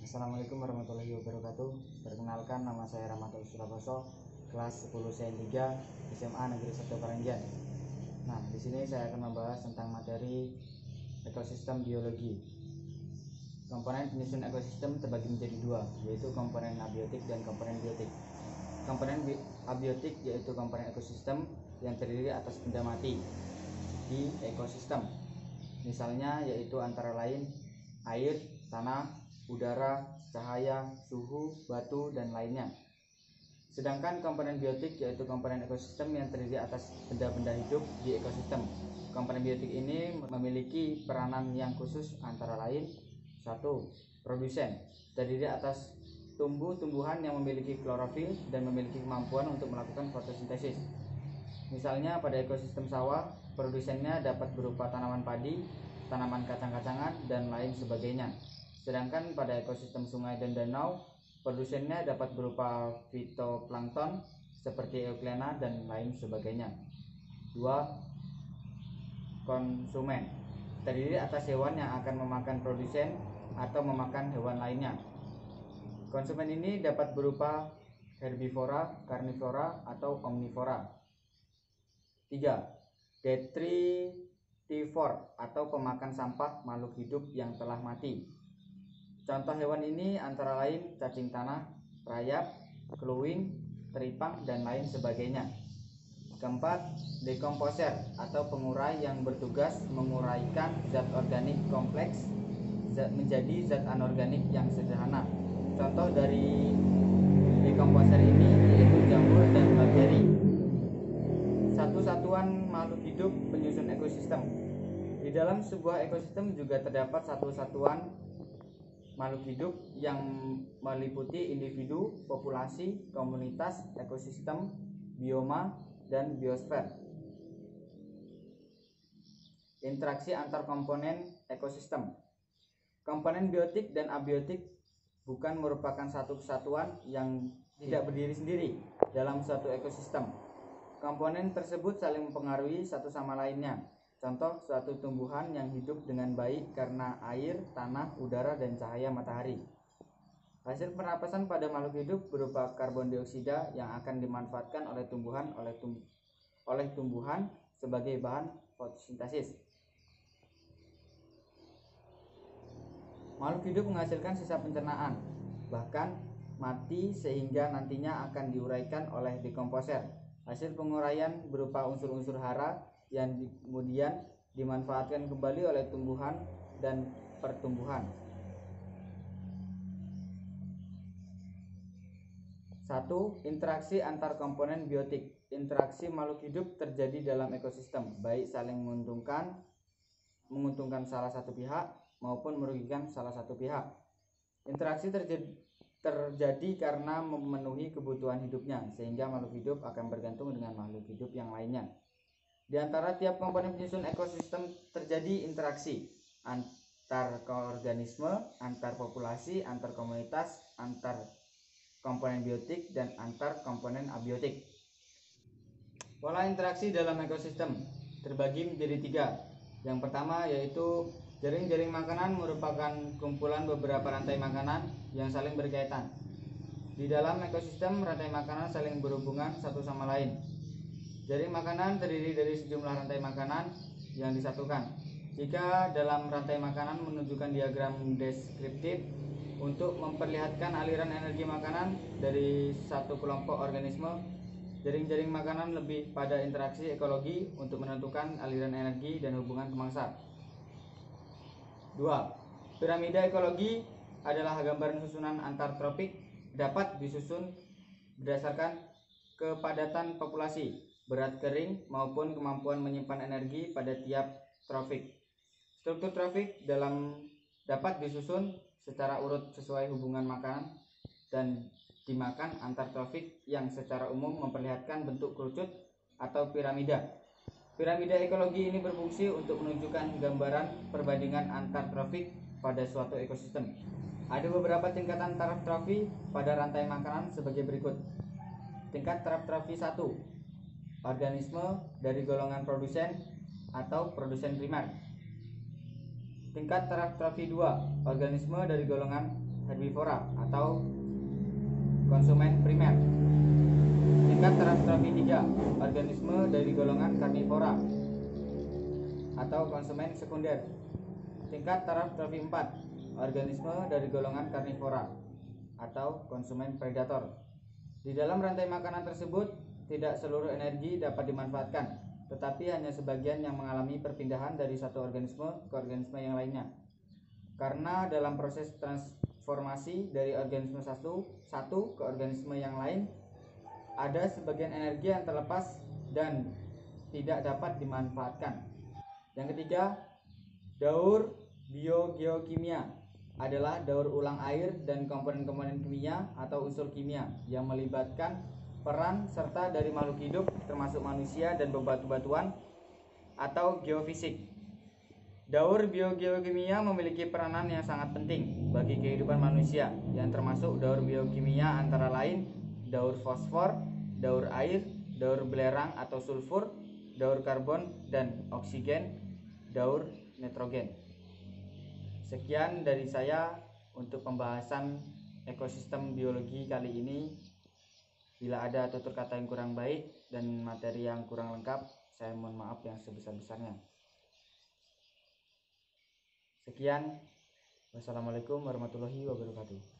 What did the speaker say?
Assalamualaikum warahmatullahi wabarakatuh. Perkenalkan, nama saya Rahmatul Suraboso, kelas 10 CN3 SMA Negeri 1 Parenggian. Nah, di sini saya akan membahas tentang materi ekosistem biologi. Komponen penyusun ekosistem terbagi menjadi dua, yaitu komponen abiotik dan komponen biotik. Komponen abiotik yaitu komponen ekosistem yang terdiri atas benda mati di ekosistem. Misalnya yaitu antara lain air, tanah, udara, cahaya, suhu, batu, dan lainnya. Sedangkan komponen biotik yaitu komponen ekosistem yang terdiri atas benda-benda hidup di ekosistem. Komponen biotik ini memiliki peranan yang khusus antara lain: 1. Produsen, terdiri atas tumbuh-tumbuhan yang memiliki klorofil dan memiliki kemampuan untuk melakukan fotosintesis. Misalnya pada ekosistem sawah, produsennya dapat berupa tanaman padi, tanaman kacang-kacangan, dan lain sebagainya. Sedangkan pada ekosistem sungai dan danau, produsennya dapat berupa fitoplankton seperti euglena dan lain sebagainya. 2. Konsumen, terdiri atas hewan yang akan memakan produsen atau memakan hewan lainnya. Konsumen ini dapat berupa herbivora, karnivora, atau omnivora. 3. Detritivor atau pemakan sampah makhluk hidup yang telah mati. Contoh hewan ini antara lain cacing tanah, rayap, keluing, teripang, dan lain sebagainya. 4. Dekomposer atau pengurai yang bertugas menguraikan zat organik kompleks menjadi zat anorganik yang sederhana. Contoh dari dekomposer ini yaitu jamur dan bakteri. Satu satuan makhluk hidup penyusun ekosistem. Di dalam sebuah ekosistem juga terdapat satu satuan makhluk hidup yang meliputi individu, populasi, komunitas, ekosistem, bioma, dan biosfer. Interaksi antar komponen ekosistem. Komponen biotik dan abiotik bukan merupakan satu kesatuan yang tidak berdiri sendiri dalam suatu ekosistem. Komponen tersebut saling mempengaruhi satu sama lainnya. Contoh, suatu tumbuhan yang hidup dengan baik karena air, tanah, udara, dan cahaya matahari. Hasil pernapasan pada makhluk hidup berupa karbon dioksida yang akan dimanfaatkan oleh tumbuhan sebagai bahan fotosintesis. Makhluk hidup menghasilkan sisa pencernaan, bahkan mati sehingga nantinya akan diuraikan oleh dekomposer. Hasil penguraian berupa unsur-unsur hara yang kemudian dimanfaatkan kembali oleh tumbuhan dan pertumbuhan. 1. Interaksi antar komponen biotik. Interaksi makhluk hidup terjadi dalam ekosistem, baik saling menguntungkan salah satu pihak maupun merugikan salah satu pihak. Interaksi terjadi karena memenuhi kebutuhan hidupnya, sehingga makhluk hidup akan bergantung dengan makhluk hidup yang lainnya. Di antara tiap komponen penyusun ekosistem terjadi interaksi antar organisme, antar populasi, antar komunitas, antar komponen biotik, dan antar komponen abiotik. Pola interaksi dalam ekosistem terbagi menjadi 3. Yang pertama yaitu jaring-jaring makanan merupakan kumpulan beberapa rantai makanan yang saling berkaitan. Di dalam ekosistem, rantai makanan saling berhubungan satu sama lain. Jaring makanan terdiri dari sejumlah rantai makanan yang disatukan. Jika dalam rantai makanan menunjukkan diagram deskriptif untuk memperlihatkan aliran energi makanan dari satu kelompok organisme, jaring-jaring makanan lebih pada interaksi ekologi untuk menentukan aliran energi dan hubungan pemangsa. 2. Piramida ekologi adalah gambaran susunan antar tropik, dapat disusun berdasarkan kepadatan populasi, berat kering, maupun kemampuan menyimpan energi pada tiap trofik. Struktur trofik dapat disusun secara urut sesuai hubungan makanan dan dimakan antar trofik yang secara umum memperlihatkan bentuk kerucut atau piramida. Piramida ekologi ini berfungsi untuk menunjukkan gambaran perbandingan antar trofik pada suatu ekosistem. Ada beberapa tingkatan taraf trofi pada rantai makanan sebagai berikut. Tingkat taraf trofi 1. Organisme dari golongan produsen atau produsen primer. Tingkat taraf trofi 2, organisme dari golongan herbivora atau konsumen primer. Tingkat taraf trofi 3, organisme dari golongan karnivora atau konsumen sekunder. Tingkat taraf trofi 4, organisme dari golongan karnivora atau konsumen predator. Di dalam rantai makanan tersebut, tidak seluruh energi dapat dimanfaatkan, tetapi hanya sebagian yang mengalami perpindahan dari satu organisme ke organisme yang lainnya. Karena dalam proses transformasi dari organisme satu ke organisme yang lain, ada sebagian energi yang terlepas dan tidak dapat dimanfaatkan. Yang ketiga, daur biogeokimia adalah daur ulang air dan komponen-komponen kimia atau unsur kimia yang melibatkan peran serta dari makhluk hidup termasuk manusia dan bebatu-batuan atau geofisik. Daur biogeokimia memiliki peranan yang sangat penting bagi kehidupan manusia, yang termasuk daur biokimia antara lain daur fosfor, daur air, daur belerang atau sulfur, daur karbon dan oksigen, daur nitrogen. Sekian dari saya untuk pembahasan ekosistem biologi kali ini. Bila ada tutur kata yang kurang baik dan materi yang kurang lengkap, saya mohon maaf yang sebesar-besarnya. Sekian, wassalamualaikum warahmatullahi wabarakatuh.